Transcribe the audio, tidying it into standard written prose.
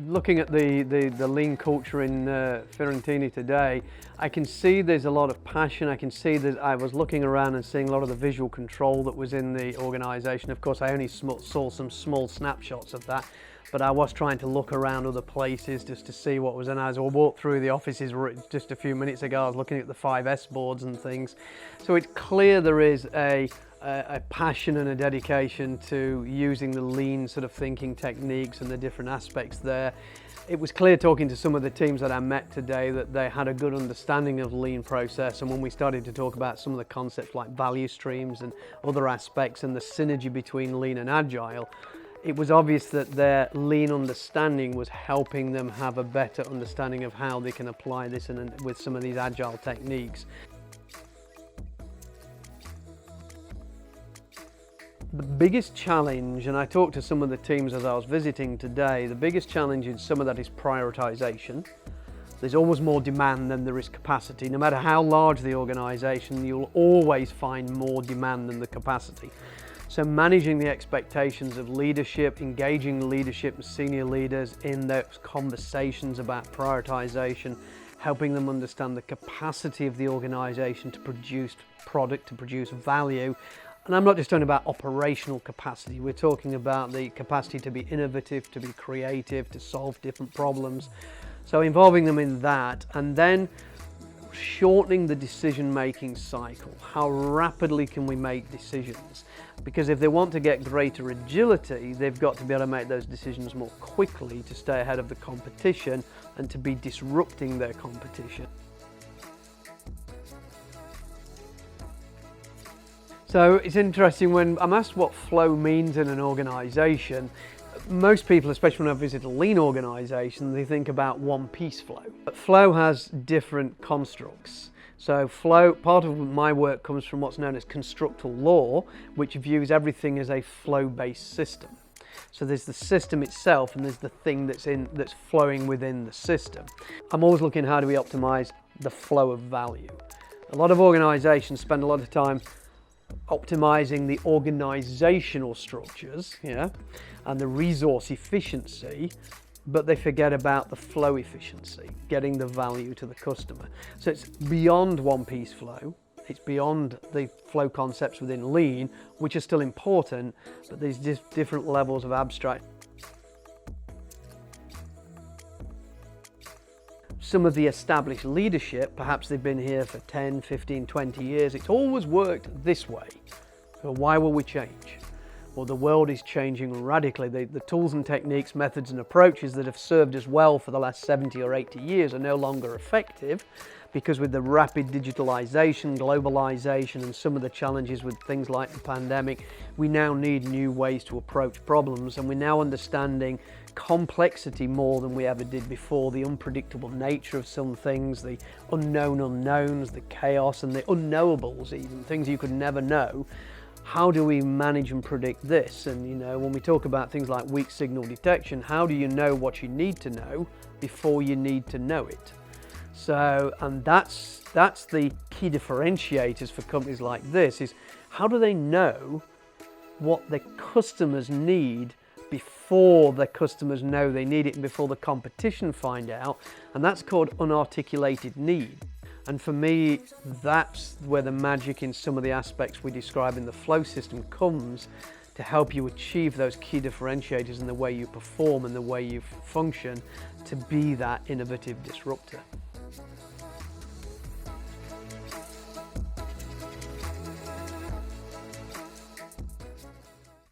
looking at the lean culture in Fiorentini today, I can see there's a lot of passion. I can see that I was looking around and seeing a lot of the visual control that was in the organisation. Of course, I only saw some small snapshots of that, but I was trying to look around other places just to see what was. And as I walked through the offices just a few minutes ago, I was looking at the 5S boards and things. So it's clear there is a passion and a dedication to using the lean sort of thinking techniques and the different aspects there. It was clear talking to some of the teams that I met today that they had a good understanding of the lean process, and when we started to talk about some of the concepts like value streams and other aspects and the synergy between lean and agile, it was obvious that their lean understanding was helping them have a better understanding of how they can apply this with some of these agile techniques. The biggest challenge, and I talked to some of the teams as I was visiting today, the biggest challenge in some of that is prioritization. There's always more demand than there is capacity. No matter how large the organization, you'll always find more demand than the capacity. So managing the expectations of leadership, engaging leadership and senior leaders in those conversations about prioritization, helping them understand the capacity of the organization to produce product, to produce value. And I'm not just talking about operational capacity, we're talking about the capacity to be innovative, to be creative, to solve different problems. So involving them in that, and then shortening the decision-making cycle. How rapidly can we make decisions? Because if they want to get greater agility, they've got to be able to make those decisions more quickly to stay ahead of the competition and to be disrupting their competition. So it's interesting when I'm asked what flow means in an organisation. Most people, especially when I visit a lean organisation, they think about one-piece flow. But flow has different constructs. So flow, part of my work comes from what's known as constructal law, which views everything as a flow-based system. So there's the system itself and there's the thing that's flowing within the system. I'm always looking how do we optimise the flow of value. A lot of organisations spend a lot of time optimizing the organizational structures, and the resource efficiency, but they forget about the flow efficiency, getting the value to the customer. So it's beyond one-piece flow, it's beyond the flow concepts within lean, which are still important, but there's just different levels of abstract. Some of the established leadership, perhaps they've been here for 10, 15, 20 years, it's always worked this way. So why will we change? Well, the world is changing radically. The tools and techniques, methods and approaches that have served us well for the last 70 or 80 years are no longer effective, because with the rapid digitalization, globalization, and some of the challenges with things like the pandemic, we now need new ways to approach problems, and we're now understanding complexity more than we ever did before, the unpredictable nature of some things, the unknown unknowns, the chaos and the unknowables, even things you could never know. How do we manage and predict this? And when we talk about things like weak signal detection, how do you know what you need to know before you need to know it? So, and that's the key differentiators for companies like this, is how do they know what their customers need before their customers know they need it and before the competition find out, and that's called unarticulated need. And for me, that's where the magic in some of the aspects we describe in the flow system comes, to help you achieve those key differentiators in the way you perform and the way you function, to be that innovative disruptor.